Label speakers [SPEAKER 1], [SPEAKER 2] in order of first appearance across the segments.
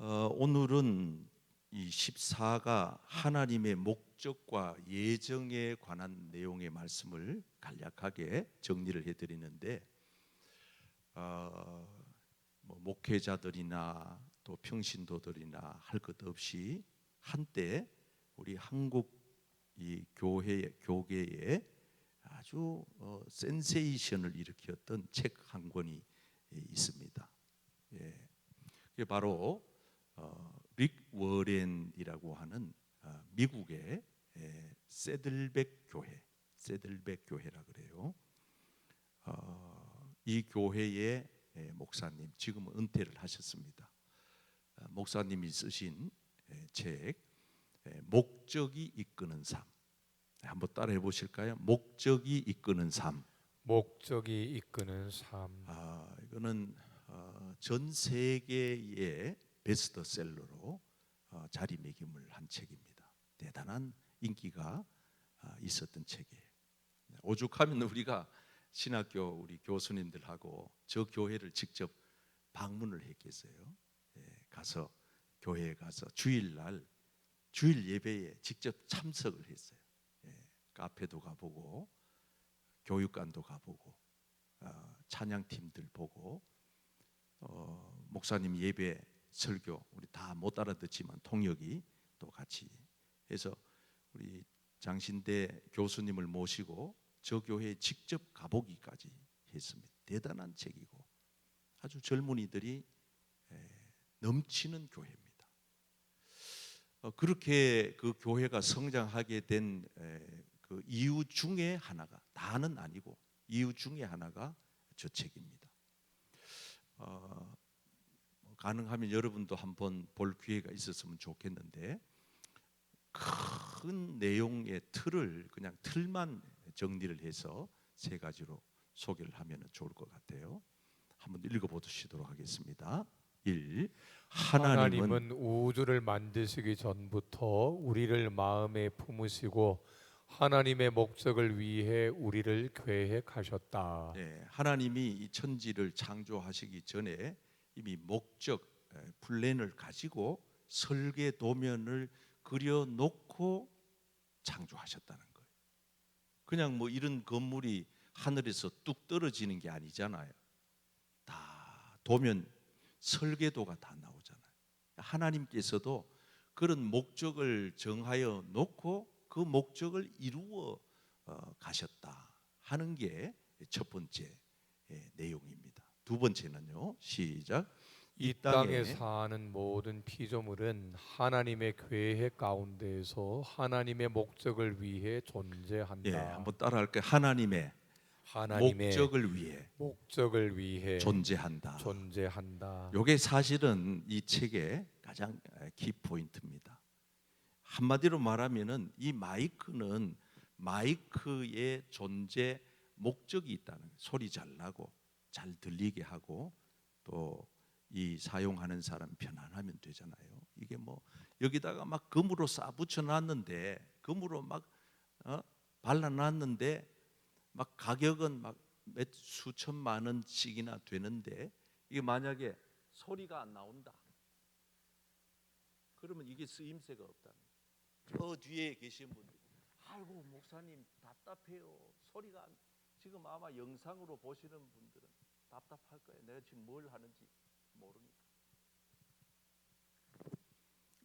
[SPEAKER 1] 오늘은 이 14가 하나님의 목적과 예정에 관한 내용의 말씀을 간략하게 정리를 해드리는데 목회자들이나 또 평신도들이나 할 것 없이 한때 우리 한국 이 교계에 아주 센세이션을 일으켰던 책 한 권이 있습니다. 그게 바로 릭 워렌이라고 하는 미국의 세들백 교회라 그래요. 이 교회의 목사님, 지금은 은퇴를 하셨습니다. 목사님이 쓰신 책 목적이 이끄는 삶, 한번 따라해 보실까요? 목적이 이끄는 삶.
[SPEAKER 2] 목적이 이끄는 삶.
[SPEAKER 1] 이거는 전 세계의 베스트셀러로 자리매김을 한 책입니다. 대단한 인기가 있었던 책이에요. 오죽하면 우리가 신학교 우리 교수님들하고 저 교회를 직접 방문을 했겠어요. 가서 교회에 가서 주일날 주일 예배에 직접 참석을 했어요. 카페도 가보고 교육관도 가보고 찬양팀들 보고 목사님 예배 설교 우리 다 못 알아듣지만 통역이 또 같이 해서 우리 장신대 교수님을 모시고 저 교회에 직접 가보기까지 했습니다. 대단한 책이고 아주 젊은이들이 넘치는 교회입니다. 그렇게 그 교회가 성장하게 된 그 이유 중에 하나가, 다는 아니고 이유 중에 하나가 저 책입니다. 가능하면 여러분도 한번 볼 기회가 있었으면 좋겠는데 큰 내용의 틀을 그냥 틀만 정리를 해서 세 가지로 소개를 하면 좋을 것 같아요. 한번 읽어보시도록 하겠습니다. 1.
[SPEAKER 2] 하나님은 우주를 만드시기 전부터 우리를 마음에 품으시고 하나님의 목적을 위해 우리를 계획하셨다.
[SPEAKER 1] 하나님이 이 천지를 창조하시기 전에 이미 목적, 플랜을 가지고 설계 도면을 그려놓고 창조하셨다는 거예요. 그냥 뭐 이런 건물이 하늘에서 뚝 떨어지는 게 아니잖아요. 다 도면 설계도가 다 나오잖아요. 하나님께서도 그런 목적을 정하여 놓고 그 목적을 이루어 가셨다 하는 게 첫 번째 내용입니다. 두 번째는요. 시작.
[SPEAKER 2] 이 땅에 사는 모든 피조물은 하나님의 계획 가운데에서 하나님의 목적을 위해 존재한다.
[SPEAKER 1] 한번 따라할까요? 하나님의 목적을 위해 존재한다. 이게 사실은 이 책의 가장 키포인트입니다. 한마디로 말하면은 이 마이크는 마이크의 존재 목적이 있다는 거예요. 소리 잘 나고 잘 들리게 하고 또 이 사용하는 사람 편안하면 되잖아요. 이게 뭐 여기다가 막 금으로 쌓아 붙여놨는데 금으로 막 발라놨는데 막 가격은 막 몇 수천만 원씩이나 되는데 이게 만약에 소리가 안 나온다. 그러면 이게 쓰임새가 없다는 거예요. 저 뒤에 계신 분들, 아이고 목사님 답답해요. 소리가 지금 아마 영상으로 보시는 분들은 답답할 거예요. 내가 지금 뭘 하는지 모르니까.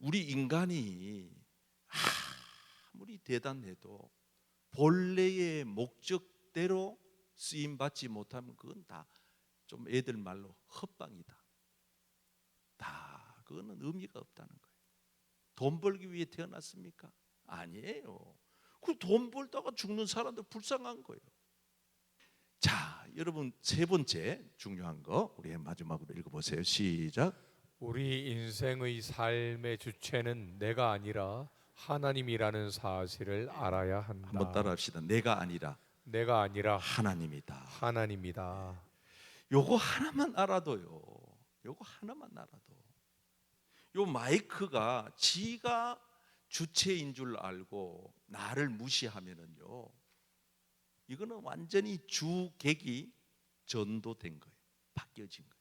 [SPEAKER 1] 우리 인간이 아무리 대단해도 본래의 목적대로 쓰임 받지 못하면 그건 다 좀 애들 말로 헛방이다. 다 그거는 의미가 없다는 거예요. 돈 벌기 위해 태어났습니까? 아니에요. 그 돈 벌다가 죽는 사람들 불쌍한 거예요. 자, 여러분 세 번째 중요한 거 우리 마지막으로 읽어보세요. 시작.
[SPEAKER 2] 우리 인생의 삶의 주체는 내가 아니라 하나님이라는 사실을 알아야 한다.
[SPEAKER 1] 한번 따라합시다. 내가 아니라 하나님이다. 요거 하나만 알아도요. 요거 하나만 알아도. 요 마이크가 지가 주체인 줄 알고 나를 무시하면은요. 이거는 완전히 주객이 전도된 거예요. 바뀌어진 거예요.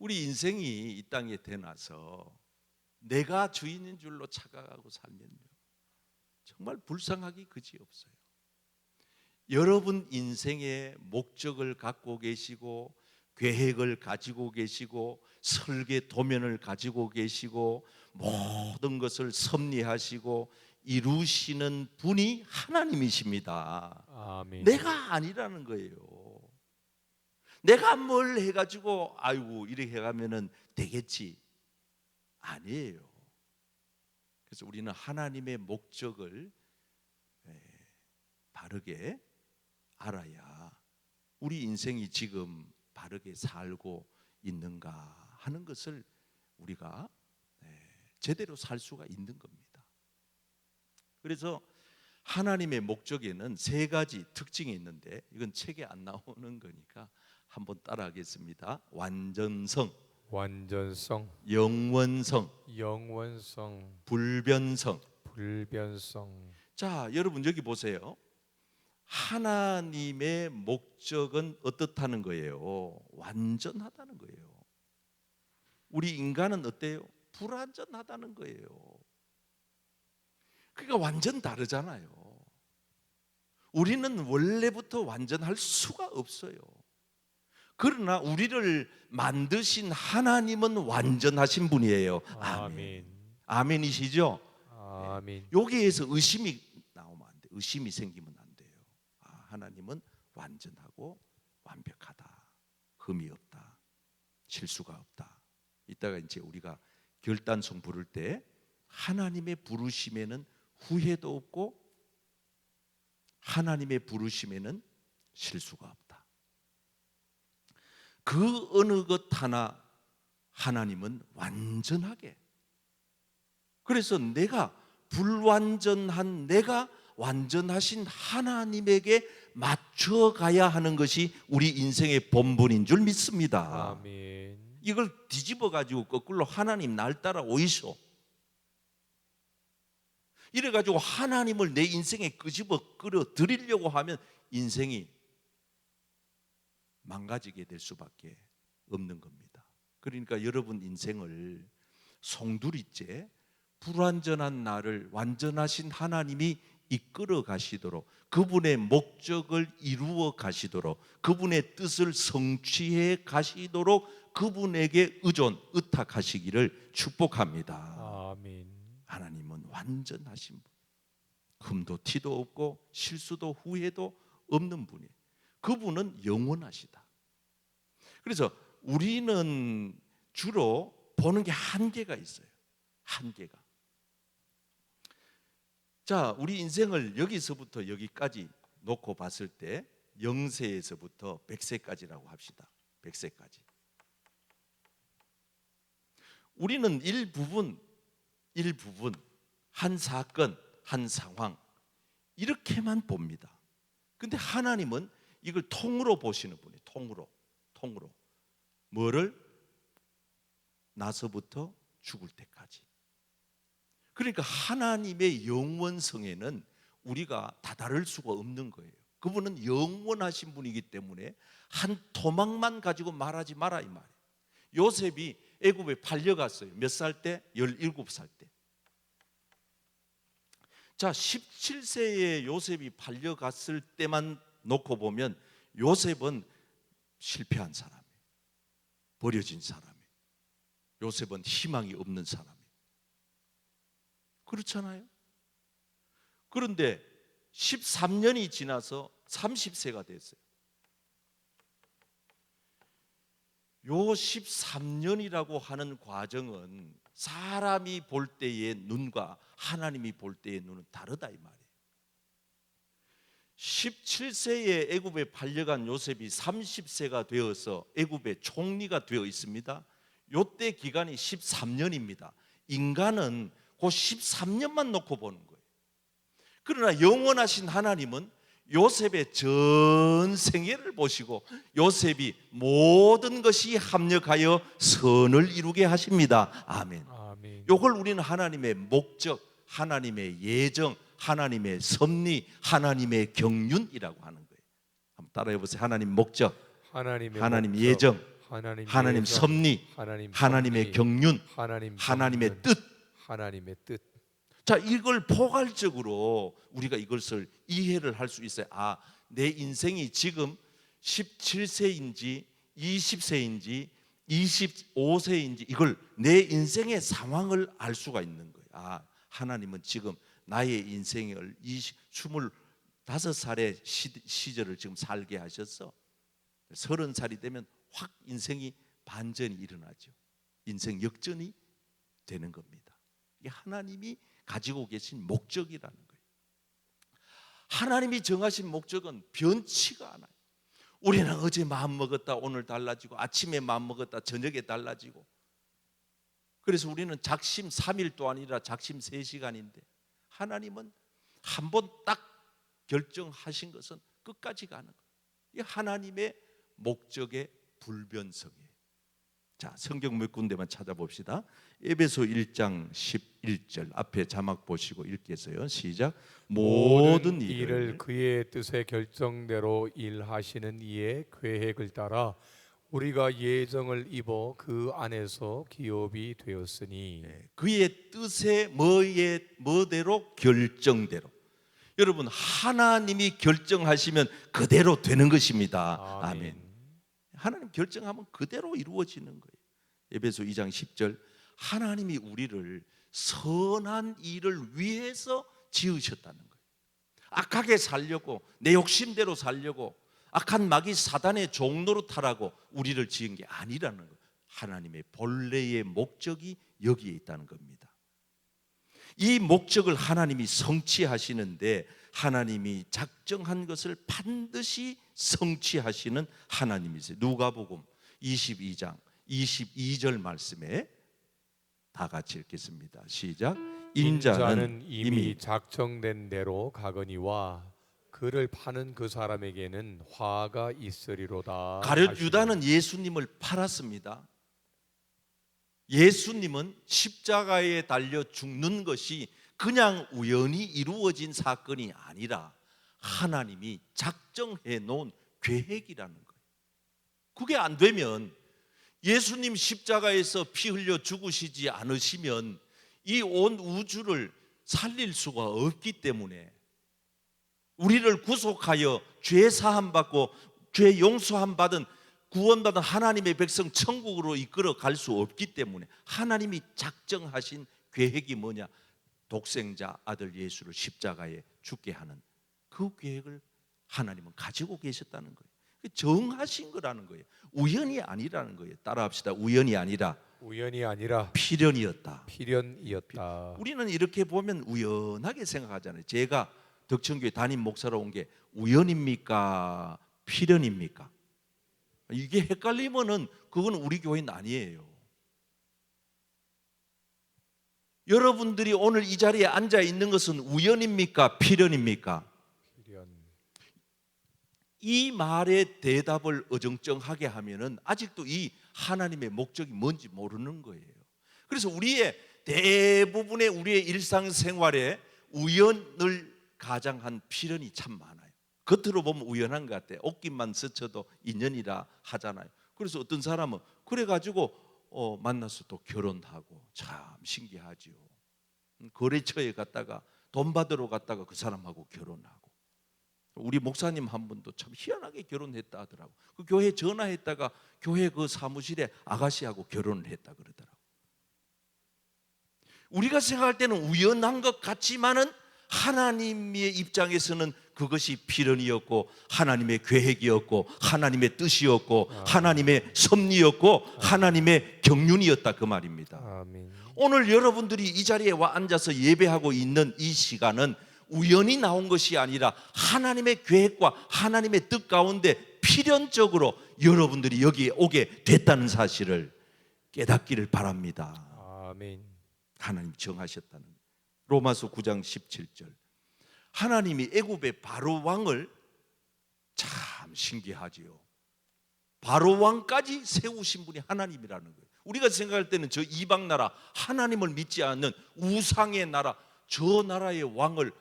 [SPEAKER 1] 우리 인생이 이 땅에 태어나서 내가 주인인 줄로 착각하고 살면요, 정말 불쌍하기 그지없어요. 여러분 인생의 목적을 갖고 계시고 계획을 가지고 계시고 설계 도면을 가지고 계시고 모든 것을 섭리하시고 이루시는 분이 하나님이십니다.
[SPEAKER 2] 아멘.
[SPEAKER 1] 내가 아니라는 거예요. 내가 뭘 해가지고 아이고 이렇게 해가면은 되겠지, 아니에요. 그래서 우리는 하나님의 목적을 바르게 알아야 우리 인생이 지금 바르게 살고 있는가 하는 것을 우리가 제대로 살 수가 있는 겁니다. 그래서 하나님의 목적에는 세 가지 특징이 있는데 이건 책에 안 나오는 거니까 한번 따라하겠습니다. 완전성,
[SPEAKER 2] 완전성,
[SPEAKER 1] 영원성,
[SPEAKER 2] 영원성,
[SPEAKER 1] 불변성.
[SPEAKER 2] 불변성.
[SPEAKER 1] 자, 여러분 여기 보세요. 하나님의 목적은 어떻다는 거예요? 완전하다는 거예요. 우리 인간은 어때요? 불완전하다는 거예요. 그러니까 완전 다르잖아요. 우리는 원래부터 완전할 수가 없어요. 그러나 우리를 만드신 하나님은 완전하신 분이에요. 아멘. 아멘이시죠?
[SPEAKER 2] 아멘.
[SPEAKER 1] 여기에서 의심이 나오면 안 돼요. 의심이 생기면 안 돼요. 하나님은 완전하고 완벽하다. 흠이 없다. 실수가 없다. 이따가 이제 우리가 결단송 부를 때 하나님의 부르심에는 후회도 없고 하나님의 부르심에는 실수가 없다. 그 어느 것 하나 하나님은 완전하게, 그래서 내가 불완전한 내가 완전하신 하나님에게 맞춰가야 하는 것이 우리 인생의 본분인 줄 믿습니다.
[SPEAKER 2] 아멘.
[SPEAKER 1] 이걸 뒤집어 가지고 거꾸로 하나님 날 따라 오이소 이래 가지고 하나님을 내 인생에 끄집어 끌어 들이려고 하면 인생이 망가지게 될 수밖에 없는 겁니다. 그러니까 여러분 인생을 송두리째 불완전한 나를 완전하신 하나님이 이끌어 가시도록, 그분의 목적을 이루어 가시도록, 그분의 뜻을 성취해 가시도록 그분에게 의탁하시기를 축복합니다.
[SPEAKER 2] 아멘.
[SPEAKER 1] 하나님은 완전하신 분, 흠도 티도 없고 실수도 후회도 없는 분이에요. 그분은 영원하시다. 그래서 우리는 주로 보는 게 한계가 있어요. 한계가. 자, 우리 인생을 여기서부터 여기까지 놓고 봤을 때 0세에서부터 100세까지라고 합시다. 100세까지. 우리는 일부분, 한 사건, 한 상황 이렇게만 봅니다. 근데 하나님은 이걸 통으로 보시는 분이에요. 통으로. 뭐를? 나서부터 죽을 때까지. 그러니까 하나님의 영원성에는 우리가 다다를 수가 없는 거예요. 그분은 영원하신 분이기 때문에 한 토막만 가지고 말하지 마라 이 말이에요. 요셉이 애굽에 팔려갔어요. 몇 살 때? 17살 때. 자, 17세에 요셉이 팔려갔을 때만 놓고 보면 요셉은 실패한 사람이에요. 버려진 사람이에요. 요셉은 희망이 없는 사람이에요. 그렇잖아요. 그런데 13년이 지나서 30세가 됐어요. 요 13년이라고 하는 과정은 사람이 볼 때의 눈과 하나님이 볼 때의 눈은 다르다 이 말이에요. 17세에 애굽에 팔려간 요셉이 30세가 되어서 애굽의 총리가 되어 있습니다. 요때 기간이 13년입니다. 인간은 그 13년만 놓고 보는 거예요. 그러나 영원하신 하나님은 요셉의 전 생애를 보시고 요셉이 모든 것이 합력하여 선을 이루게 하십니다. 아멘. 이걸 우리는 하나님의 목적, 하나님의 예정, 하나님의 섭리, 하나님의 경륜이라고 하는 거예요. 한번 따라해 보세요. 하나님 목적, 하나님 예정, 하나님 섭리, 하나님의 경륜, 하나님의 뜻.
[SPEAKER 2] 하나님의 뜻.
[SPEAKER 1] 자, 이걸 포괄적으로 우리가 이것을 이해를 할 수 있어요. 아, 내 인생이 지금 17세인지 20세인지 25세인지 이걸 내 인생의 상황을 알 수가 있는 거예요. 아, 하나님은 지금 나의 인생을 25살의 시절을 지금 살게 하셔서 30살이 되면 확 인생이 반전이 일어나죠. 인생 역전이 되는 겁니다. 이게 하나님이 가지고 계신 목적이라는 거예요. 하나님이 정하신 목적은 변치가 않아요. 우리는 어제 마음 먹었다 오늘 달라지고, 아침에 마음 먹었다 저녁에 달라지고, 그래서 우리는 작심 3일도 아니라 작심 3시간인데 하나님은 한 번 딱 결정하신 것은 끝까지 가는 거예요. 이 하나님의 목적의 불변성이에요. 자, 성경 몇 군데만 찾아봅시다. 에베소 1장 11절 앞에 자막 보시고 읽겠어요. 시작. 모든 일을
[SPEAKER 2] 그의 뜻의 결정대로 일하시는 이의 계획을 따라 우리가 예정을 입어 그 안에서 기업이 되었으니.
[SPEAKER 1] 그의 뜻의 뭐대로 결정대로. 여러분, 하나님이 결정하시면 그대로 되는 것입니다. 아멘. 하나님 결정하면 그대로 이루어지는 거예요. 에베소 2장 10절 하나님이 우리를 선한 일을 위해서 지으셨다는 거예요. 악하게 살려고, 내 욕심대로 살려고, 악한 마귀 사단의 종로로 타라고 우리를 지은 게 아니라는 거예요. 하나님의 본래의 목적이 여기에 있다는 겁니다. 이 목적을 하나님이 성취하시는데 하나님이 작정한 것을 반드시 성취하시는 하나님이세요. 누가복음 22장 22절 말씀에 다 같이 읽겠습니다. 시작. 인자는 이미
[SPEAKER 2] 작정된 대로 가거니와 그를 파는 그 사람에게는 화가 있으리로다.
[SPEAKER 1] 가룟 유다는 예수님을 팔았습니다. 예수님은 십자가에 달려 죽는 것이 그냥 우연히 이루어진 사건이 아니라 하나님이 작정해 놓은 계획이라는 거예요. 그게 안 되면, 예수님 십자가에서 피 흘려 죽으시지 않으시면 이 온 우주를 살릴 수가 없기 때문에, 우리를 구속하여 죄 사함 받고 죄 용서함 받은 구원받은 하나님의 백성 천국으로 이끌어 갈 수 없기 때문에 하나님이 작정하신 계획이 뭐냐? 독생자 아들 예수를 십자가에 죽게 하는 그 계획을 하나님은 가지고 계셨다는 거예요. 정하신 거라는 거예요. 우연이 아니라는 거예요. 따라합시다. 우연이 아니라 필연이었다. 우리는 이렇게 보면 우연하게 생각하잖아요. 제가 덕천교회 담임 목사로 온 게 우연입니까? 필연입니까? 이게 헷갈리면은 그건 우리 교회는 아니에요. 여러분들이 오늘 이 자리에 앉아 있는 것은 우연입니까? 필연입니까?
[SPEAKER 2] 필연.
[SPEAKER 1] 이 말의 대답을 어정쩡하게 하면은 아직도 이 하나님의 목적이 뭔지 모르는 거예요. 그래서 우리의 대부분의 우리의 일상생활에 우연을 가장한 필연이 참 많아요. 겉으로 보면 우연한 것 같아요. 옷깃만 스쳐도 인연이라 하잖아요. 그래서 어떤 사람은 그래가지고 만나서 또 결혼하고, 참 신기하지요. 거래처에 갔다가 돈 받으러 갔다가 그 사람하고 결혼하고, 우리 목사님 한 분도 참 희한하게 결혼했다 하더라고. 그 교회 전화했다가 교회 그 사무실에 아가씨하고 결혼을 했다 그러더라고. 우리가 생각할 때는 우연한 것 같지만은 하나님의 입장에서는 그것이 필연이었고 하나님의 계획이었고 하나님의 뜻이었고 하나님의 섭리였고 하나님의 경륜이었다, 그 말입니다.
[SPEAKER 2] 아멘.
[SPEAKER 1] 오늘 여러분들이 이 자리에 와 앉아서 예배하고 있는 이 시간은 우연히 나온 것이 아니라 하나님의 계획과 하나님의 뜻 가운데 필연적으로 여러분들이 여기에 오게 됐다는 사실을 깨닫기를 바랍니다.
[SPEAKER 2] 아멘.
[SPEAKER 1] 하나님 정하셨다는. 로마서 9장 17절 하나님이 애굽의 바로 왕을, 참 신기하지요. 바로 왕까지 세우신 분이 하나님이라는 거예요. 우리가 생각할 때는 저 이방 나라, 하나님을 믿지 않는 우상의 나라, 저 나라의 왕을,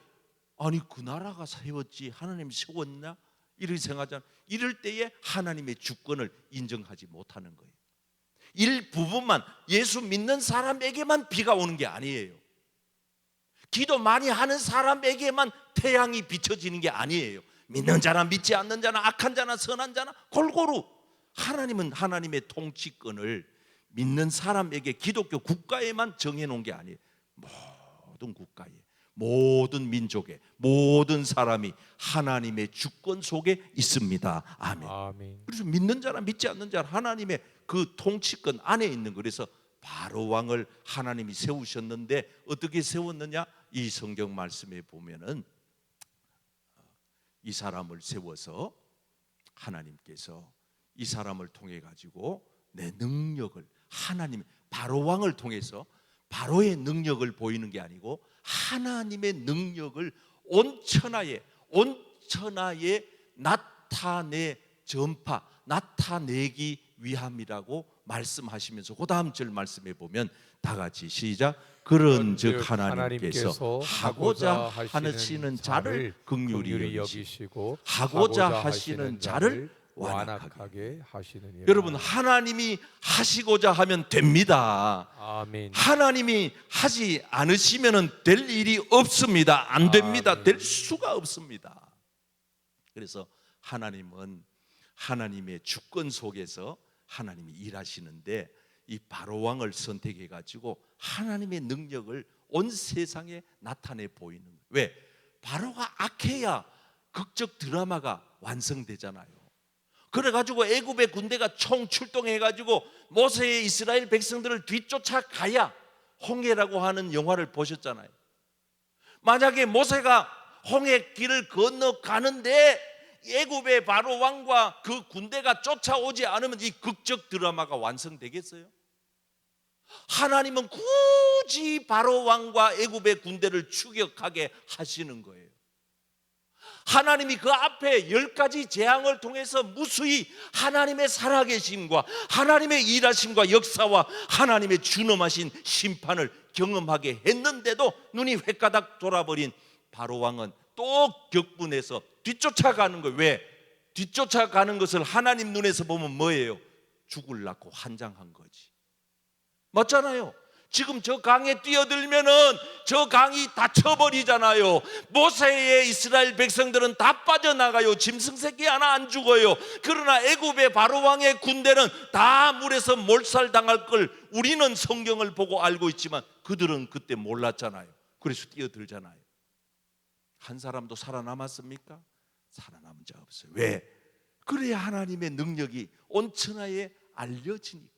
[SPEAKER 1] 아니 그 나라가 세웠지 하나님 세웠냐? 이렇게 생각하잖아요. 이럴 때에 하나님의 주권을 인정하지 못하는 거예요. 일부분만, 예수 믿는 사람에게만 비가 오는 게 아니에요. 기도 많이 하는 사람에게만 태양이 비춰지는 게 아니에요. 믿는 자나 믿지 않는 자나 악한 자나 선한 자나 골고루 하나님은 하나님의 통치권을 믿는 사람에게, 기독교 국가에만 정해놓은 게 아니에요. 모든 국가에, 모든 민족에, 모든 사람이 하나님의 주권 속에 있습니다. 아멘.
[SPEAKER 2] 아멘.
[SPEAKER 1] 그래서 믿는 자나 믿지 않는 자나 하나님의 그 통치권 안에 있는 거예요. 그래서 바로 왕을 하나님이 세우셨는데 어떻게 세웠느냐? 이 성경 말씀에 보면은 이 사람을 세워서 하나님께서 이 사람을 통해 가지고 내 능력을, 하나님 바로 왕을 통해서 바로의 능력을 보이는 게 아니고 하나님의 능력을 온 천하에 나타내기 위함이라고 말씀하시면서 그 다음 절 말씀에 보면 다 같이 시작. 그런즉 하나님께서 하고자 하시는 자를 긍휼히 여기시고 하고자 하시는 자를 완악하게
[SPEAKER 2] 하시느니라.
[SPEAKER 1] 여러분, 하나님이 하시고자 하면 됩니다.
[SPEAKER 2] 아멘.
[SPEAKER 1] 하나님이 하지 않으시면 될 일이 없습니다. 안 됩니다.
[SPEAKER 2] 아멘.
[SPEAKER 1] 될 수가 없습니다. 그래서 하나님은 하나님의 주권 속에서 하나님이 일하시는데 이 바로 왕을 선택해 가지고 하나님의 능력을 온 세상에 나타내 보이는 거예요. 왜? 바로가 악해야 극적 드라마가 완성되잖아요. 그래가지고 애굽의 군대가 총 출동해가지고 모세의 이스라엘 백성들을 뒤쫓아가야 홍해라고 하는 영화를 보셨잖아요. 만약에 모세가 홍해 길을 건너가는데 애굽의 바로 왕과 그 군대가 쫓아오지 않으면 이 극적 드라마가 완성되겠어요? 하나님은 굳이 바로 왕과 애굽의 군대를 추격하게 하시는 거예요. 하나님이 그 앞에 10가지 재앙을 통해서 무수히 하나님의 살아계심과 하나님의 일하심과 역사와 하나님의 준엄하신 심판을 경험하게 했는데도 눈이 횟가닥 돌아버린 바로 왕은 또 격분해서 뒤쫓아가는 거예요. 왜? 뒤쫓아가는 것을 하나님 눈에서 보면 뭐예요? 죽으려고 환장한 거지. 맞잖아요. 지금 저 강에 뛰어들면은 저 강이 닫혀버리잖아요. 모세의 이스라엘 백성들은 다 빠져나가요. 짐승 새끼 하나 안 죽어요. 그러나 애굽의 바로 왕의 군대는 다 물에서 몰살당할 걸 우리는 성경을 보고 알고 있지만 그들은 그때 몰랐잖아요. 그래서 뛰어들잖아요. 한 사람도 살아남았습니까? 살아남은 자 없어요. 왜? 그래야 하나님의 능력이 온 천하에 알려지니까.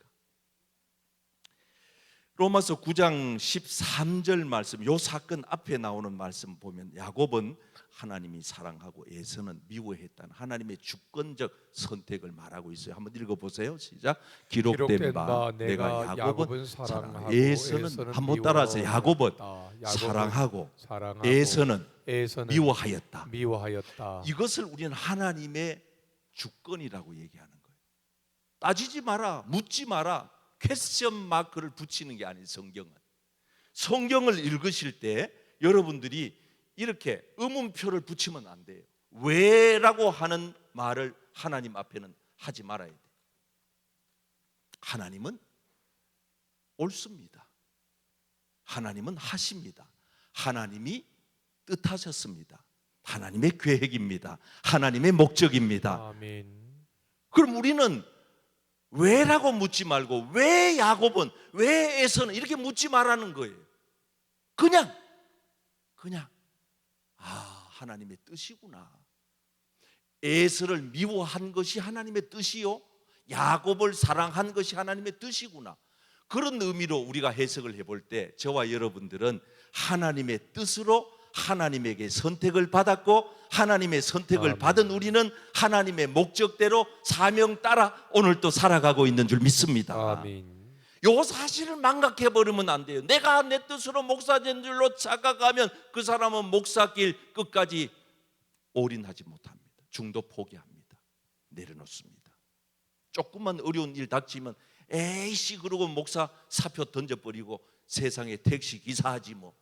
[SPEAKER 1] 로마서 9장 13절 말씀, 이 사건 앞에 나오는 말씀 보면 야곱은 하나님이 사랑하고 에서는 미워했다는 하나님의 주권적 선택을 말하고 있어요. 한번 읽어보세요. 시작. 기록된 바 내가 야곱은 사랑하고 에서는, 한번 따라서 야곱은 사랑하고 에서는 미워하였다. 이것을 우리는 하나님의 주권이라고 얘기하는 거예요. 따지지 마라, 묻지 마라, 퀘스천 마크를 붙이는 게 아니에요. 성경을 읽으실 때 여러분들이 이렇게 의문표를 붙이면 안 돼요. 왜라고 하는 말을 하나님 앞에는 하지 말아야 돼요. 하나님은 옳습니다. 하나님은 하십니다. 하나님이 뜻하셨습니다. 하나님의 계획입니다. 하나님의 목적입니다.
[SPEAKER 2] 아멘.
[SPEAKER 1] 그럼 우리는 왜라고 묻지 말고 왜 야곱은, 왜 에서는 이렇게 묻지 말라는 거예요. 그냥 하나님의 뜻이구나. 에서를 미워한 것이 하나님의 뜻이요, 야곱을 사랑한 것이 하나님의 뜻이구나. 그런 의미로 우리가 해석을 해볼 때 저와 여러분들은 하나님의 뜻으로 하나님에게 선택을 받았고 하나님의 선택을 받은 우리는 하나님의 목적대로 사명 따라 오늘도 살아가고 있는 줄 믿습니다.
[SPEAKER 2] 아멘.
[SPEAKER 1] 요 사실을 망각해버리면 안 돼요. 내가 내 뜻으로 목사된 줄로 착각하면 그 사람은 목사길 끝까지 올인하지 못합니다. 중도 포기합니다. 내려놓습니다. 조금만 어려운 일 닥치면 에이씨 그러고 목사 사표 던져버리고 세상에 택시 기사하지 뭐,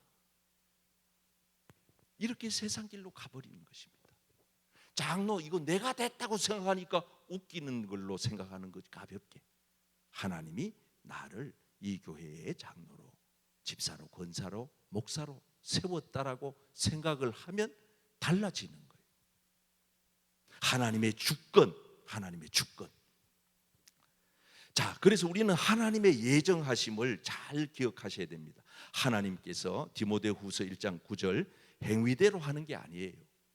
[SPEAKER 1] 이렇게 세상 길로 가버리는 것입니다. 장로 이거 내가 됐다고 생각하니까 웃기는 걸로 생각하는 거지. 가볍게 하나님이 나를 이 교회의 장로로, 집사로, 권사로, 목사로 세웠다라고 생각을 하면 달라지는 거예요. 하나님의 주권, 하나님의 주권. 자, 그래서 우리는 하나님의 예정하심을 잘 기억하셔야 됩니다. 하나님께서 디모데후서 1장 9절 행위대로 하는 게 아니에요.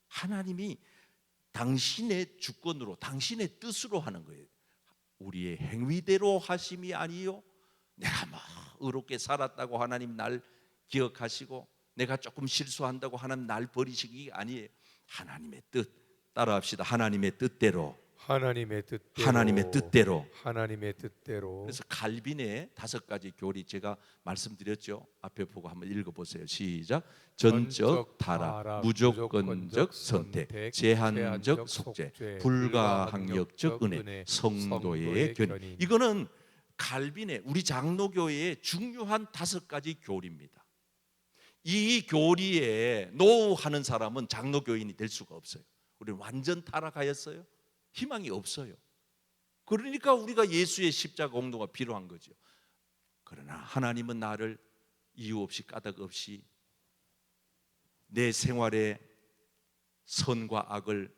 [SPEAKER 1] 하나님이 당신의 주권으로, 당신의 뜻으로 하는 거예요. 우리의 행위대로 하심이 아니요, 내가 뭐 의롭게 살았다고 하나님 날 기억하시고 내가 조금 실수한다고 하나님 날 버리시기 아니에요. 하나님의 뜻, 따라합시다. 하나님의 뜻대로,
[SPEAKER 2] 하나님의 뜻대로,
[SPEAKER 1] 하나님의 뜻대로,
[SPEAKER 2] 하나님의 뜻대로.
[SPEAKER 1] 그래서 칼빈의 5가지 교리 제가 말씀드렸죠. 앞에 보고 한번 읽어보세요. 시작. 전적 타락, 무조건적 선택, 제한적 속죄, 불가항력적 은혜, 성도의 견인. 이거는 칼빈의 우리 장로교회의 중요한 5가지 교리입니다. 이 교리에 노하는 사람은 장로교인이 될 수가 없어요. 우리는 완전 타락하였어요. 희망이 없어요. 그러니까 우리가 예수의 십자가 공로가 필요한 거죠. 그러나 하나님은 나를 이유 없이 까닭 없이 내 생활의 선과 악을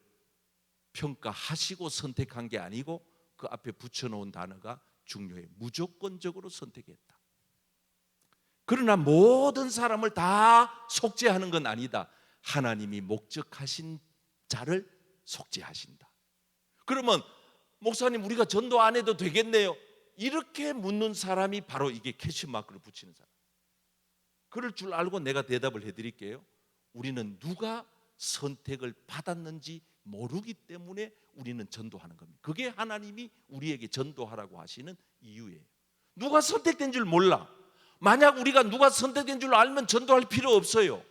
[SPEAKER 1] 평가하시고 선택한 게 아니고 그 앞에 붙여놓은 단어가 중요해요. 무조건적으로 선택했다. 그러나 모든 사람을 다 속죄하는 건 아니다. 하나님이 목적하신 자를 속죄하신다. 그러면 목사님 우리가 전도 안 해도 되겠네요. 이렇게 묻는 사람이 바로 이게 캐치마크를 붙이는 사람. 그럴 줄 알고 내가 대답을 해드릴게요. 우리는 누가 선택을 받았는지 모르기 때문에 우리는 전도하는 겁니다. 그게 하나님이 우리에게 전도하라고 하시는 이유예요. 누가 선택된 줄 몰라. 만약 우리가 누가 선택된 줄 알면 전도할 필요 없어요.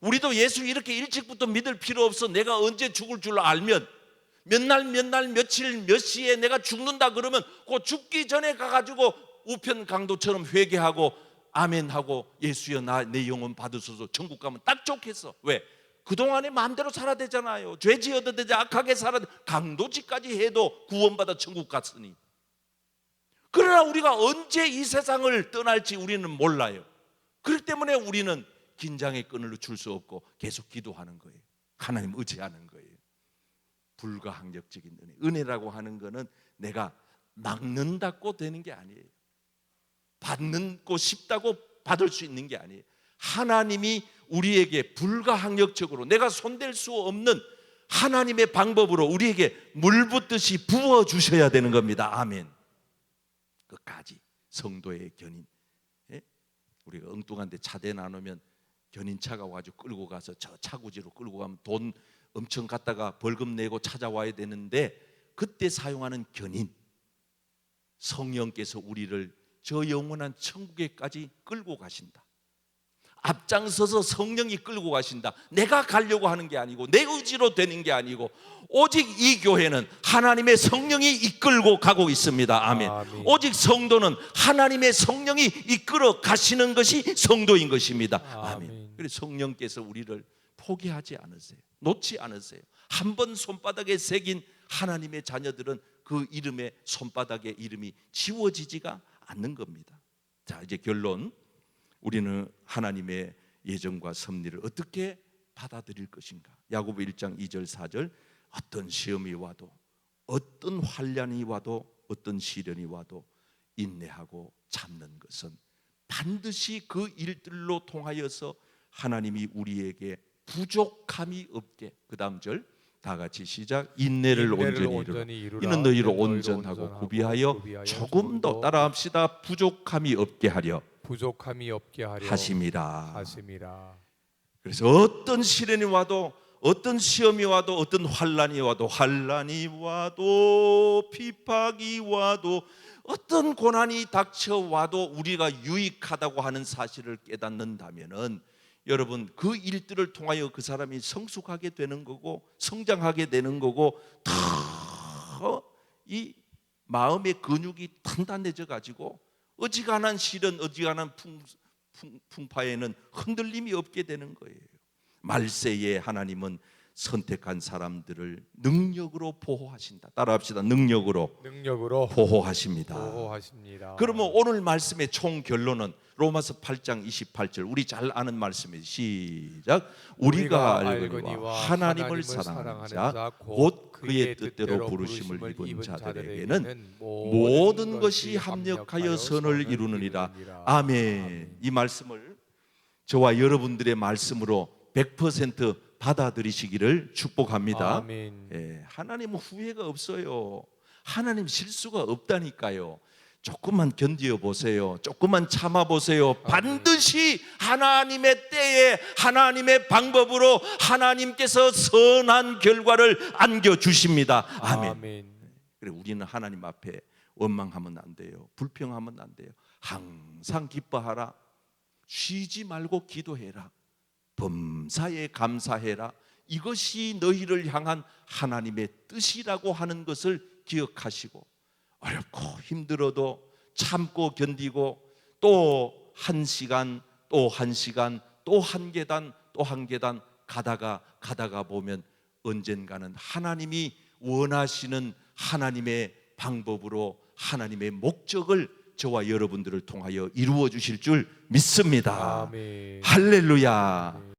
[SPEAKER 1] 우리도 예수 이렇게 일찍부터 믿을 필요 없어. 내가 언제 죽을 줄 알면 몇 날 며칠 몇 시에 내가 죽는다 그러면 그 죽기 전에 가가지고 우편 강도처럼 회개하고 아멘하고 예수여 내 영혼 받으소서 천국 가면 딱 좋겠어. 왜? 그동안에 마음대로 살아야 되잖아요. 죄 지어도 되지 악하게 살아도 강도짓까지 해도 구원받아 천국 갔으니. 그러나 우리가 언제 이 세상을 떠날지 우리는 몰라요. 그렇기 때문에 우리는 긴장의 끈을 줄 수 없고 계속 기도하는 거예요. 하나님 의지하는 거예요. 불가항력적인 은혜. 은혜라고 하는 거는 내가 막는다고 되는 게 아니에요. 받고 싶다고 받을 수 있는 게 아니에요. 하나님이 우리에게 불가항력적으로 내가 손댈 수 없는 하나님의 방법으로 우리에게 물 붓듯이 부어주셔야 되는 겁니다. 아멘. 끝까지 성도의 견인. 우리가 엉뚱한 데 차대 나누면 견인차가 와가지고 끌고 가서 저 차구지로 끌고 가면 돈 엄청 갖다가 벌금 내고 찾아와야 되는데 그때 사용하는 견인, 성령께서 우리를 저 영원한 천국에까지 끌고 가신다. 앞장서서 성령이 끌고 가신다. 내가 가려고 하는 게 아니고 내 의지로 되는 게 아니고 오직 이 교회는 하나님의 성령이 이끌고 가고 있습니다. 아멘. 오직 성도는 하나님의 성령이 이끌어 가시는 것이 성도인 것입니다. 아멘. 그래서 성령께서 우리를 포기하지 않으세요. 놓지 않으세요. 한 번 손바닥에 새긴 하나님의 자녀들은 그 이름에 손바닥의 이름이 지워지지가 않는 겁니다. 자, 이제 결론. 우리는 하나님의 예정과 섭리를 어떻게 받아들일 것인가? 야고보 1장 2절 4절 어떤 시험이 와도 어떤 환난이 와도 어떤 시련이 와도 인내하고 참는 것은 반드시 그 일들로 통하여서 하나님이 우리에게 부족함이 없게. 그 다음 절 다 같이 시작. 인내를 온전히 이루라. 이는 너희를 온전하고 구비하여 조금도 따라합시다. 부족함이 없게 하려 하심이라. 그래서 어떤 시련이 와도 어떤 시험이 와도 어떤 환난이 와도 핍박이 와도 어떤 고난이 닥쳐와도 우리가 유익하다고 하는 사실을 깨닫는다면은 여러분 그 일들을 통하여 그 사람이 성숙하게 되는 거고 성장하게 되는 거고 더 이 마음의 근육이 단단해져 가지고 어지간한 시련, 어지간한 풍파에는 흔들림이 없게 되는 거예요. 말세에 하나님은 선택한 사람들을 능력으로 보호하신다. 따라합시다. 능력으로
[SPEAKER 2] 능력으로
[SPEAKER 1] 보호하십니다.
[SPEAKER 2] 보호하십니다.
[SPEAKER 1] 그러면 오늘 말씀의 총 결론은 로마서 8장 28절, 우리 잘 아는 말씀이에요. 시작. 우리가 알거니와 하나님을 사랑하는 자 곧 그의 뜻대로 부르심을 입은 자들에게는 모든 것이 합력하여 선을 이루느니라. 아멘. 이 말씀을 저와 여러분들의 말씀으로 100% 받아들이시기를 축복합니다.
[SPEAKER 2] 아멘.
[SPEAKER 1] 예, 하나님은 후회가 없어요. 하나님 실수가 없다니까요. 조금만 견디어 보세요. 조금만 참아 보세요. 반드시 하나님의 때에 하나님의 방법으로 하나님께서 선한 결과를 안겨 주십니다. 아멘.
[SPEAKER 2] 아멘.
[SPEAKER 1] 그래, 우리는 하나님 앞에 원망하면 안 돼요. 불평하면 안 돼요. 항상 기뻐하라. 쉬지 말고 기도해라. 범사에 감사해라. 이것이 너희를 향한 하나님의 뜻이라고 하는 것을 기억하시고, 어렵고 힘들어도 참고 견디고 또 한 시간 또 한 시간 또 한 계단 또 한 계단 가다가 보면 언젠가는 하나님이 원하시는 하나님의 방법으로 하나님의 목적을 저와 여러분들을 통하여 이루어 주실 줄 믿습니다.
[SPEAKER 2] 아멘.
[SPEAKER 1] 할렐루야.